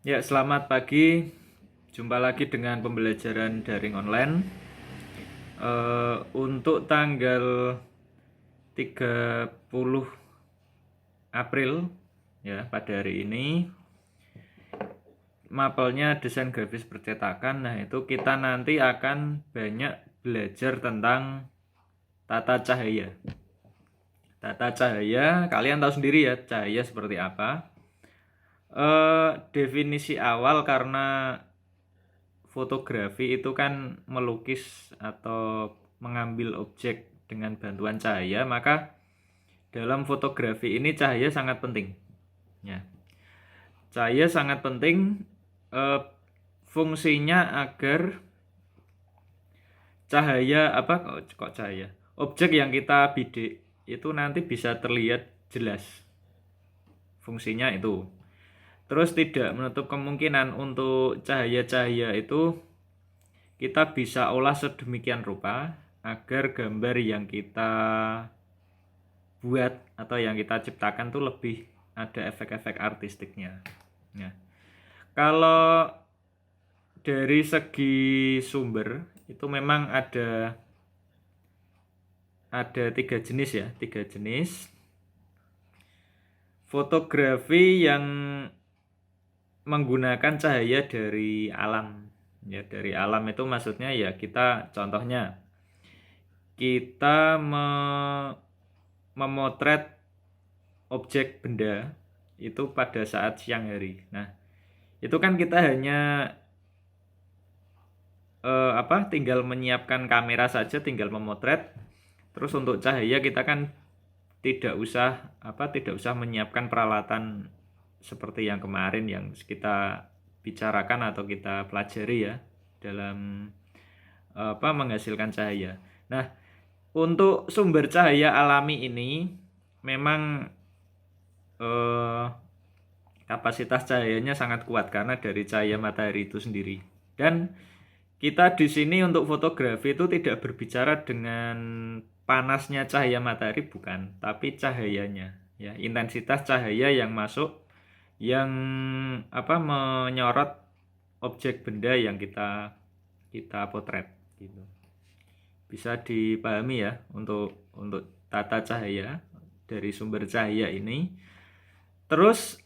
Ya, selamat pagi. Jumpa lagi dengan pembelajaran daring online. Untuk tanggal 30 April ya, pada hari ini mapelnya desain grafis percetakan. Nah, itu kita nanti akan banyak belajar tentang tata cahaya. Tata cahaya, kalian tahu sendiri ya, cahaya seperti apa. Definisi awal karena fotografi itu kan melukis atau mengambil objek dengan bantuan cahaya, maka dalam fotografi ini cahaya sangat penting. Ya, cahaya sangat penting. eh, Fungsinya agar cahaya apa kok cahaya objek yang kita bidik itu nanti bisa terlihat jelas. Fungsinya itu. Terus tidak menutup kemungkinan untuk cahaya-cahaya itu kita bisa olah sedemikian rupa agar gambar yang kita buat atau yang kita ciptakan tuh lebih ada efek-efek artistiknya. Nah, kalau dari segi sumber itu memang ada tiga jenis ya, tiga jenis fotografi yang menggunakan cahaya dari alam. Ya, dari alam itu maksudnya ya kita contohnya kita memotret objek benda itu pada saat siang hari. Nah, itu kan kita hanya tinggal menyiapkan kamera saja, tinggal memotret. Terus untuk cahaya kita kan tidak usah menyiapkan peralatan seperti yang kemarin yang kita bicarakan atau kita pelajari ya dalam menghasilkan cahaya. Nah, untuk sumber cahaya alami ini memang eh, kapasitas cahayanya sangat kuat karena dari cahaya matahari itu sendiri. Dan kita di sini untuk fotografi itu tidak berbicara dengan panasnya cahaya matahari bukan, tapi cahayanya ya, intensitas cahaya yang masuk yang menyorot objek benda yang kita kita potret gitu. Bisa dipahami ya untuk tata cahaya dari sumber cahaya ini. Terus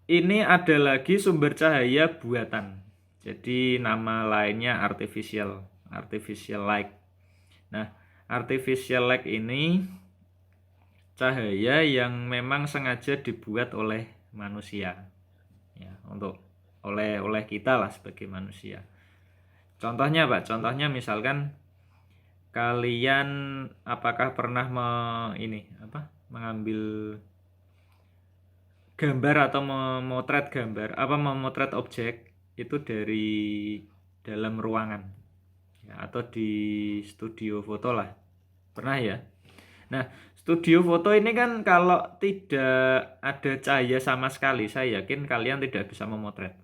ini ada lagi sumber cahaya buatan. Jadi nama lainnya artificial light. Nah, artificial light ini cahaya yang memang sengaja dibuat oleh manusia. Ya, untuk oleh kita lah sebagai manusia. Contohnya, Pak, contohnya misalkan kalian apakah pernah mengambil gambar atau memotret objek itu dari dalam ruangan ya, atau di studio foto lah, pernah ya. Nah, studio foto ini kan kalau tidak ada cahaya sama sekali, saya yakin kalian tidak bisa memotret.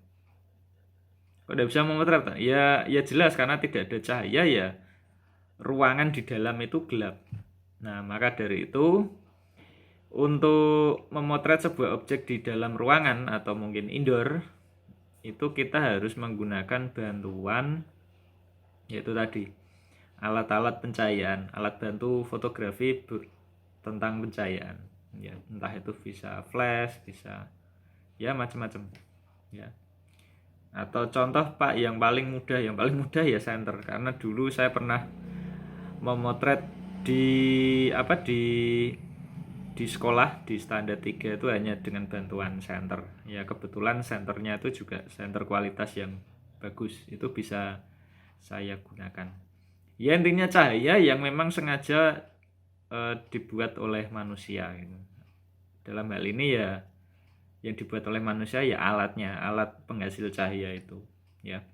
Kok tidak bisa memotret? Ya jelas karena tidak ada cahaya ya, ruangan di dalam itu gelap. Nah, maka dari itu untuk memotret sebuah objek di dalam ruangan atau mungkin indoor itu kita harus menggunakan bantuan yaitu tadi alat-alat pencahayaan, alat bantu fotografi tentang pencahayaan. Ya, entah itu bisa flash, bisa ya macam-macam. Ya. Atau contoh Pak yang paling mudah ya senter karena dulu saya pernah memotret di di sekolah di standar 3 itu hanya dengan bantuan senter. Ya kebetulan senternya itu juga senter kualitas yang bagus. Itu bisa saya gunakan. Ya intinya cahaya yang memang sengaja dibuat oleh manusia gitu. Dalam hal ini ya yang dibuat oleh manusia ya alatnya, alat penghasil cahaya itu, ya.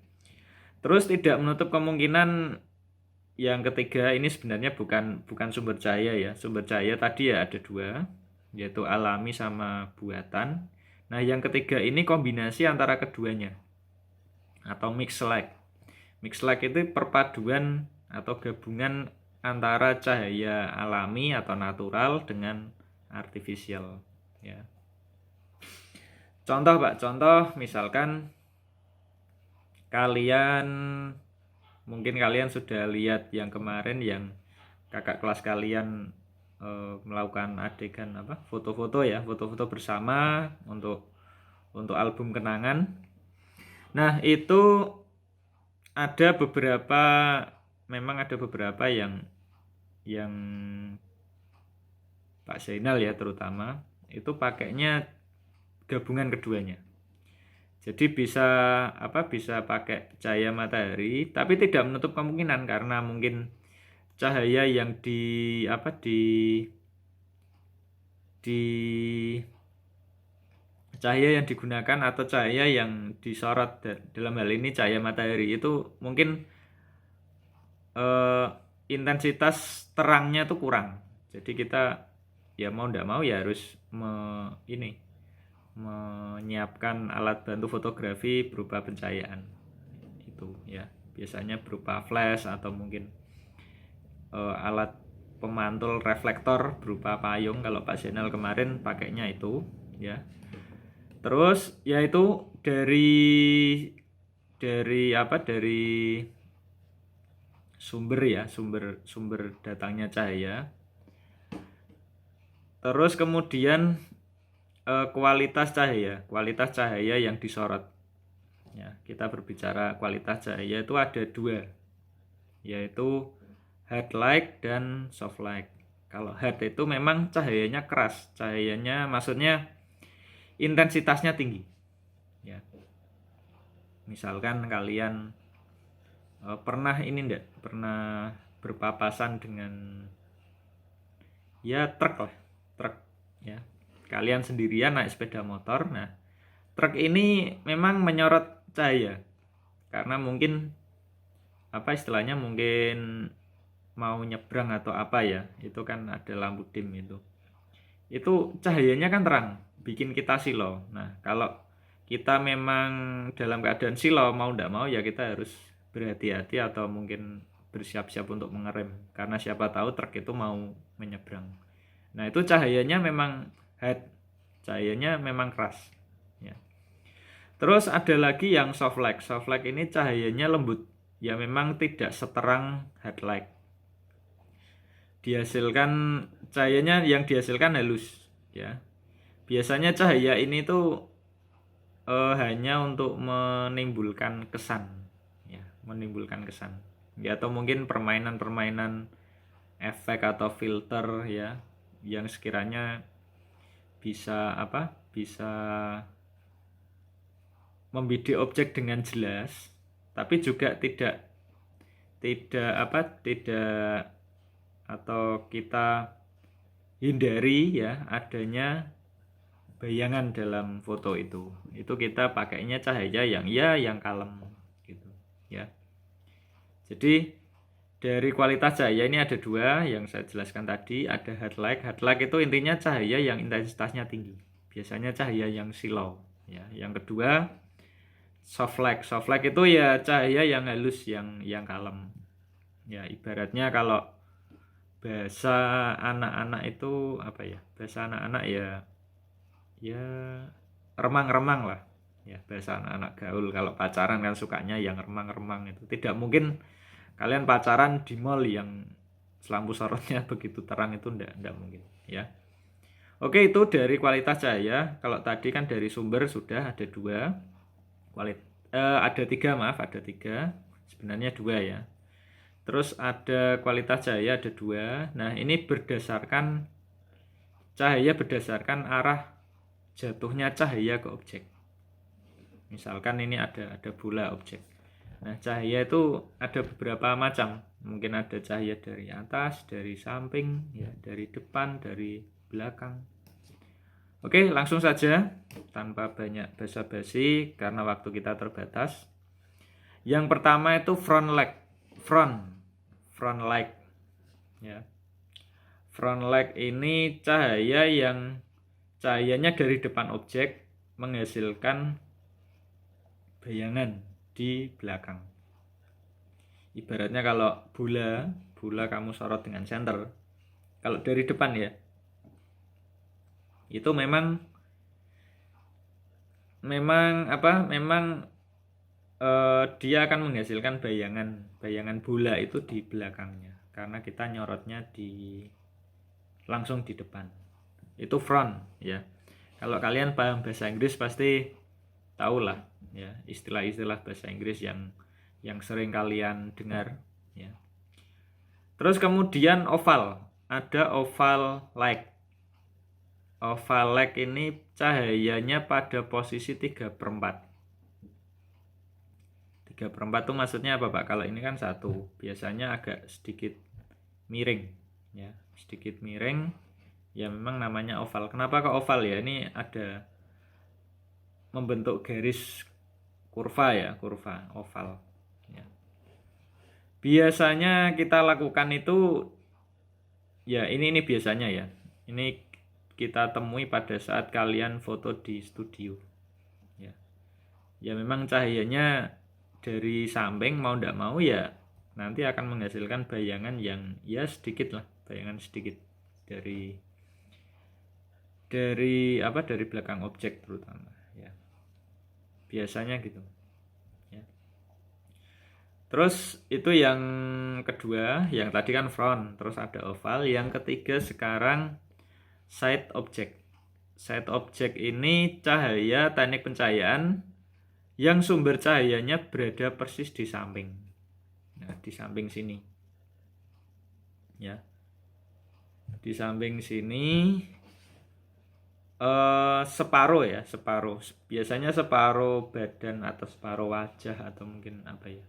Terus tidak menutup kemungkinan yang ketiga ini sebenarnya bukan bukan sumber cahaya ya. Sumber cahaya tadi ya ada dua, yaitu alami sama buatan. Nah, yang ketiga ini kombinasi antara keduanya atau mixed light. Mixed light itu perpaduan atau gabungan antara cahaya alami atau natural dengan artificial ya. Contoh Pak, contoh misalkan mungkin kalian sudah lihat yang kemarin yang kakak kelas kalian melakukan adegan foto-foto ya, foto-foto bersama untuk album kenangan. Nah, itu memang ada beberapa yang Pak Zainal ya terutama itu pakainya gabungan keduanya. Jadi bisa pakai cahaya matahari, tapi tidak menutup kemungkinan karena mungkin cahaya yang cahaya yang digunakan atau cahaya yang disorot dalam hal ini cahaya matahari itu mungkin intensitas terangnya tuh kurang. Jadi kita ya mau tidak mau ya harus menyiapkan alat bantu fotografi berupa pencahayaan itu ya, biasanya berupa flash atau mungkin alat pemantul reflektor berupa payung. Kalau Pak Zainal kemarin pakainya itu ya. Terus yaitu dari sumber datangnya cahaya. Terus kemudian kualitas cahaya yang disorot. Ya, kita berbicara kualitas cahaya itu ada dua, yaitu hard light dan soft light. Kalau hard itu memang cahayanya keras, maksudnya intensitasnya tinggi. Ya. Misalkan kalian pernah berpapasan dengan ya truk ya. Kalian sendirian naik sepeda motor. Nah, truk ini memang menyorot cahaya karena mungkin istilahnya mungkin mau nyebrang atau apa ya, itu kan ada lampu dim itu cahayanya kan terang, bikin kita silau. Nah, kalau kita memang dalam keadaan silau, mau tidak mau ya kita harus berhati-hati atau mungkin bersiap-siap untuk mengerem karena siapa tahu truk itu mau menyeberang. Nah, itu cahayanya memang cahayanya memang keras ya. Terus ada lagi yang soft light. Soft light ini cahayanya lembut ya, memang tidak seterang hard light. Cahayanya yang dihasilkan halus ya. Biasanya cahaya ini tuh hanya untuk menimbulkan kesan ya, atau mungkin permainan efek atau filter ya, yang sekiranya bisa membidik objek dengan jelas, tapi juga tidak atau kita hindari ya adanya bayangan dalam foto itu kita pakainya cahaya yang kalem gitu ya. Jadi dari kualitas cahaya ini ada dua yang saya jelaskan tadi, ada hard light. Hard light itu intinya cahaya yang intensitasnya tinggi, biasanya cahaya yang silau ya. Yang kedua soft light. Soft light itu ya cahaya yang halus, yang kalem ya. Ibaratnya kalau bahasa anak-anak itu bahasa anak-anak ya remang-remang lah ya, bahasa anak-anak gaul. Kalau pacaran kan sukanya yang remang-remang itu. Tidak mungkin kalian pacaran di mall yang lampu sorotnya begitu terang, itu enggak mungkin ya. Oke, itu dari kualitas cahaya. Kalau tadi kan dari sumber sudah ada dua, ada tiga, sebenarnya dua ya. Terus ada kualitas cahaya ada dua. Nah, ini cahaya berdasarkan arah jatuhnya cahaya ke objek. Misalkan ini ada bola objek. Nah, cahaya itu ada beberapa macam. Mungkin ada cahaya dari atas, dari samping, ya, dari depan, dari belakang. Oke, langsung saja tanpa banyak basa-basi karena waktu kita terbatas. Yang pertama itu front light ya. Front light ini cahayanya dari depan objek menghasilkan bayangan di belakang. Ibaratnya kalau bola kamu sorot dengan senter, kalau dari depan ya, itu memang memang dia akan menghasilkan bayangan bola itu di belakangnya karena kita nyorotnya langsung di depan. Itu front ya. Kalau kalian paham bahasa Inggris pasti tahulah ya istilah-istilah bahasa Inggris yang sering kalian dengar ya. Terus kemudian oval, ada oval like. Oval like ini cahayanya pada posisi 3/4. 3/4 itu maksudnya apa Pak? Kalau ini kan satu, biasanya agak sedikit miring ya, sedikit miring. Ya memang namanya oval. Kenapa kok oval ya? Ini ada membentuk garis kurva ya, kurva oval ya. Biasanya kita lakukan itu ya ini biasanya ya. Ini kita temui pada saat kalian foto di studio ya. Ya memang cahayanya dari samping mau tidak mau ya nanti akan menghasilkan bayangan yang ya sedikit lah, bayangan sedikit dari belakang objek terutama ya. Biasanya gitu ya. Terus itu yang kedua, yang tadi kan front, terus ada oval. Yang ketiga sekarang side object. Side object ini cahaya, teknik pencahayaan yang sumber cahayanya berada persis di samping. Nah, di samping sini. Ya. Di samping sini separuh ya, separuh. Biasanya separuh badan atau separuh wajah atau mungkin apa ya.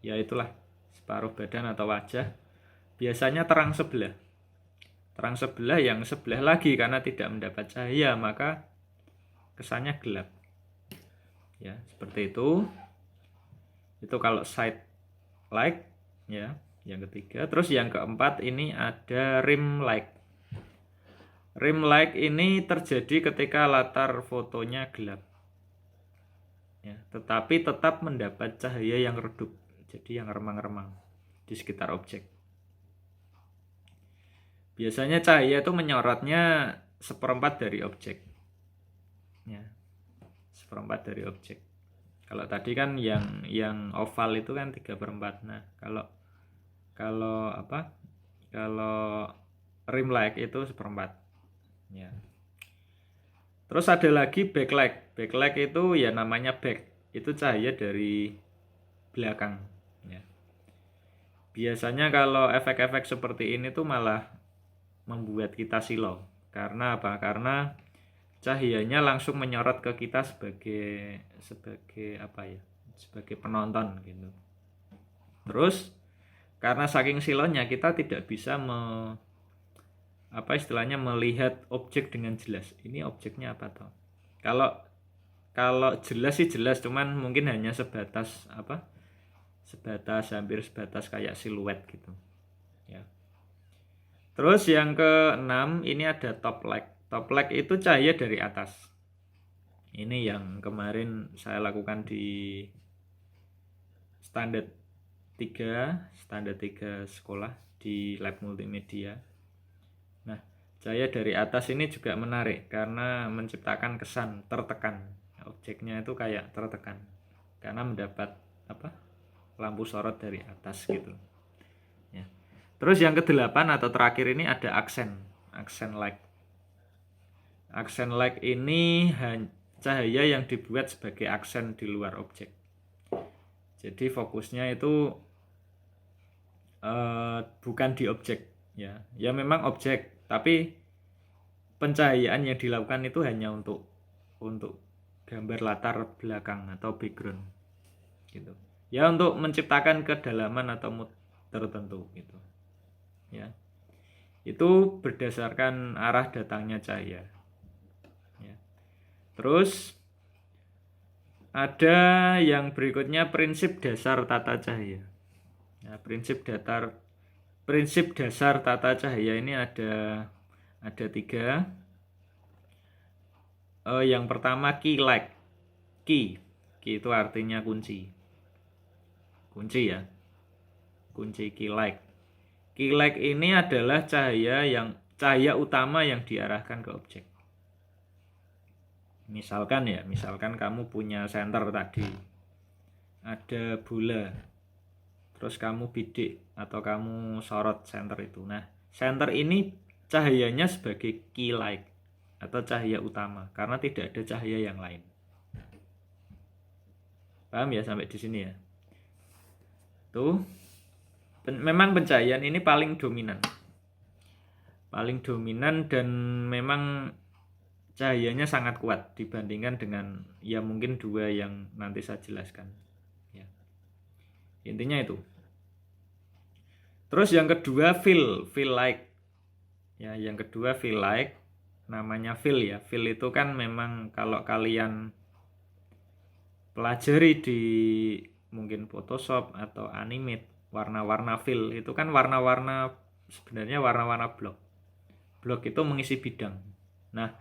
Ya itulah, separuh badan atau wajah. Biasanya terang sebelah. Terang sebelah yang sebelah lagi karena tidak mendapat cahaya, maka kesannya gelap. Ya, seperti itu. Itu kalau side light ya, yang ketiga. Terus yang keempat ini ada rim light. Rim light ini terjadi ketika latar fotonya gelap. Ya, tetapi tetap mendapat cahaya yang redup. Jadi yang remang-remang di sekitar objek. Biasanya cahaya itu menyorotnya 1/4 dari objek. Ya. 1/4 dari objek. Kalau tadi kan yang oval itu kan 3/4. Nah, kalau rim light itu 1/4. Ya. Terus ada lagi backlight. Backlight itu ya namanya back. Itu cahaya dari belakang. Ya. Biasanya kalau efek-efek seperti ini tuh malah membuat kita silau. Karena apa? Karena cahayanya langsung menyorot ke kita sebagai apa ya? Sebagai penonton gitu. Terus karena saking silonya kita tidak bisa melihat objek dengan jelas. Ini objeknya apa toh? Kalau jelas sih jelas, cuman mungkin hanya sebatas hampir sebatas kayak siluet gitu. Ya. Terus yang ke-6 ini ada top light. Top light itu cahaya dari atas. Ini yang kemarin saya lakukan di standar 3 sekolah di lab multimedia. Nah, cahaya dari atas ini juga menarik karena menciptakan kesan tertekan. Objeknya itu kayak tertekan karena mendapat lampu sorot dari atas gitu. Ya. Terus yang ke-8 atau terakhir ini ada aksen light. Aksen light ini cahaya yang dibuat sebagai aksen di luar objek. Jadi fokusnya itu bukan di objek ya. Ya memang objek, tapi pencahayaan yang dilakukan itu hanya untuk gambar latar belakang atau background gitu. Ya untuk menciptakan kedalaman atau mood tertentu gitu. Ya. Itu berdasarkan arah datangnya cahaya. Ya. Terus ada yang berikutnya prinsip dasar tata cahaya. Nah, prinsip dasar tata cahaya ini ada 3. Yang pertama key light. Key itu artinya kunci ya. Kunci key light. Key light ini adalah cahaya utama yang diarahkan ke objek. Misalkan kamu punya senter tadi, ada bola, terus kamu bidik atau kamu sorot senter itu. Nah, senter ini cahayanya sebagai key light atau cahaya utama karena tidak ada cahaya yang lain. Paham ya sampai di sini ya? Tuh, memang pencahayaan ini paling dominan. Paling dominan dan memang cahayanya sangat kuat dibandingkan dengan ya mungkin dua yang nanti saya jelaskan. Ya. Intinya itu. Terus yang kedua feel like. Ya, yang kedua feel like. Namanya feel ya. Feel itu kan memang kalau kalian pelajari di mungkin Photoshop atau Animate, warna-warna feel itu kan warna-warna sebenarnya warna-warna blok. Blok itu mengisi bidang. Nah,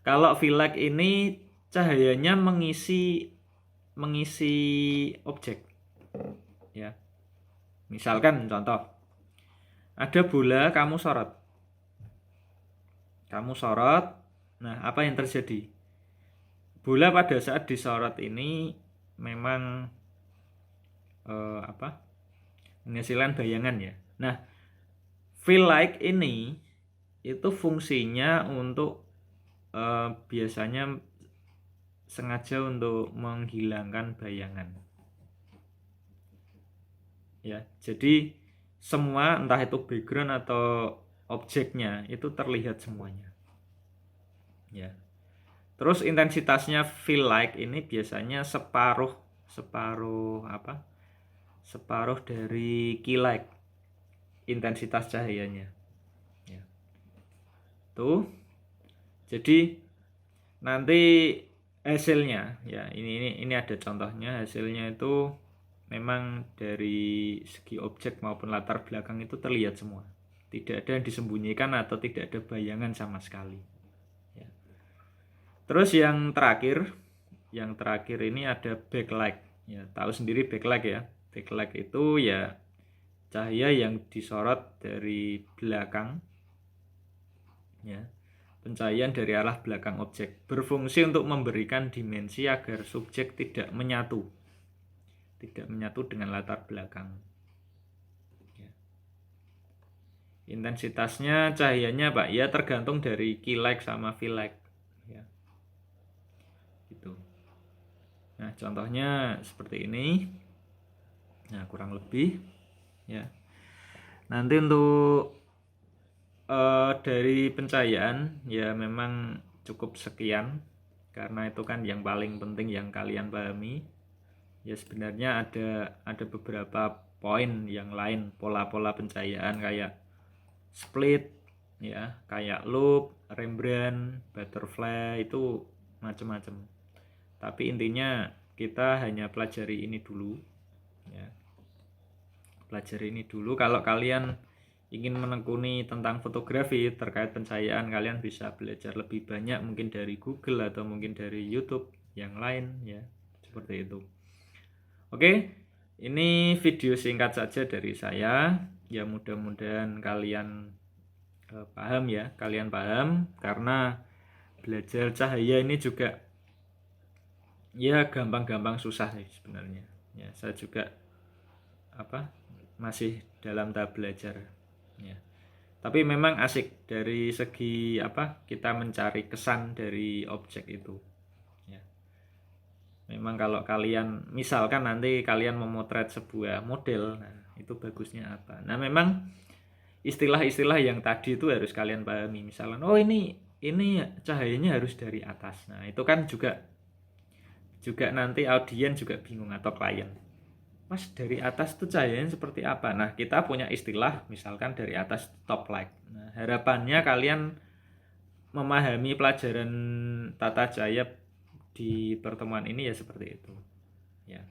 kalau feel like ini cahayanya mengisi objek. Ya. Misalkan contoh, ada bola kamu sorot. Nah, apa yang terjadi? Bola pada saat disorot ini memang menghasilkan bayangan ya. Nah, feel like ini itu fungsinya untuk biasanya sengaja untuk menghilangkan bayangan. Ya, jadi semua entah itu background atau objeknya itu terlihat semuanya. Ya. Terus intensitasnya feel like ini biasanya separuh dari key light intensitas cahayanya. Ya. Tuh. Jadi nanti hasilnya ya ini ada contohnya, hasilnya itu memang dari segi objek maupun latar belakang itu terlihat semua. Tidak ada yang disembunyikan atau tidak ada bayangan sama sekali. Ya. Terus yang terakhir ini ada backlight. Ya, tahu sendiri backlight ya. Backlight itu ya cahaya yang disorot dari belakang. Ya. Pencahayaan dari arah belakang objek berfungsi untuk memberikan dimensi agar subjek tidak menyatu dengan latar belakang. Ya. Intensitasnya cahayanya Pak ya tergantung dari key light sama fill light. Ya. Gitu. Nah contohnya seperti ini. Nah kurang lebih ya. Nanti untuk dari pencahayaan ya memang cukup sekian karena itu kan yang paling penting yang kalian pahami. Ya sebenarnya ada beberapa poin yang lain, pola-pola pencahayaan kayak split ya, kayak loop, Rembrandt, butterfly itu macam-macam. Tapi intinya kita hanya pelajari ini dulu ya. Pelajari ini dulu. Kalau kalian ingin menekuni tentang fotografi terkait pencahayaan, kalian bisa belajar lebih banyak mungkin dari Google atau mungkin dari YouTube yang lain ya, seperti itu. Oke, ini video singkat saja dari saya ya, mudah-mudahan kalian paham ya, kalian paham karena belajar cahaya ini juga ya gampang-gampang susah sih sebenarnya ya, saya juga masih dalam tahap belajar ya. Tapi memang asik dari segi kita mencari kesan dari objek itu ya. Memang kalau kalian misalkan nanti kalian memotret sebuah model, nah itu bagusnya apa. Nah memang istilah-istilah yang tadi itu harus kalian pahami. Misalkan oh ini cahayanya harus dari atas. Nah itu kan juga nanti audien juga bingung atau klien. Mas dari atas tuh cahayanya seperti apa? Nah kita punya istilah misalkan dari atas top light. Nah harapannya kalian memahami pelajaran tata cahaya di pertemuan ini ya seperti itu ya.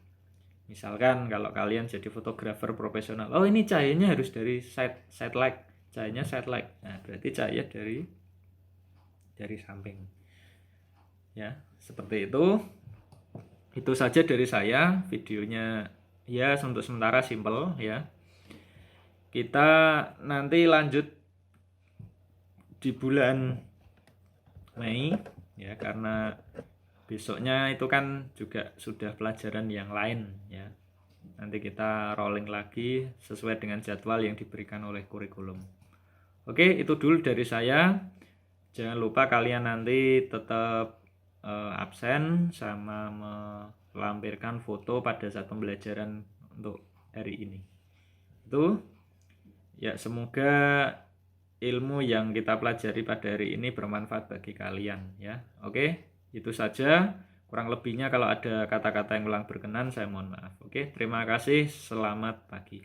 Misalkan kalau kalian jadi fotografer profesional, oh ini cahayanya harus dari side light, cahayanya side light. Nah berarti cahaya dari samping ya, seperti itu. Itu saja dari saya videonya ya, untuk sementara simple ya. Kita nanti lanjut di bulan Mei ya, karena besoknya itu kan juga sudah pelajaran yang lain ya. Nanti kita rolling lagi sesuai dengan jadwal yang diberikan oleh kurikulum. Oke, itu dulu dari saya. Jangan lupa kalian nanti tetap absen sama melampirkan foto pada saat pembelajaran untuk hari ini. Itu ya, semoga ilmu yang kita pelajari pada hari ini bermanfaat bagi kalian ya. Oke, itu saja. Kurang lebihnya kalau ada kata-kata yang kurang berkenan saya mohon maaf. Oke, terima kasih. Selamat pagi.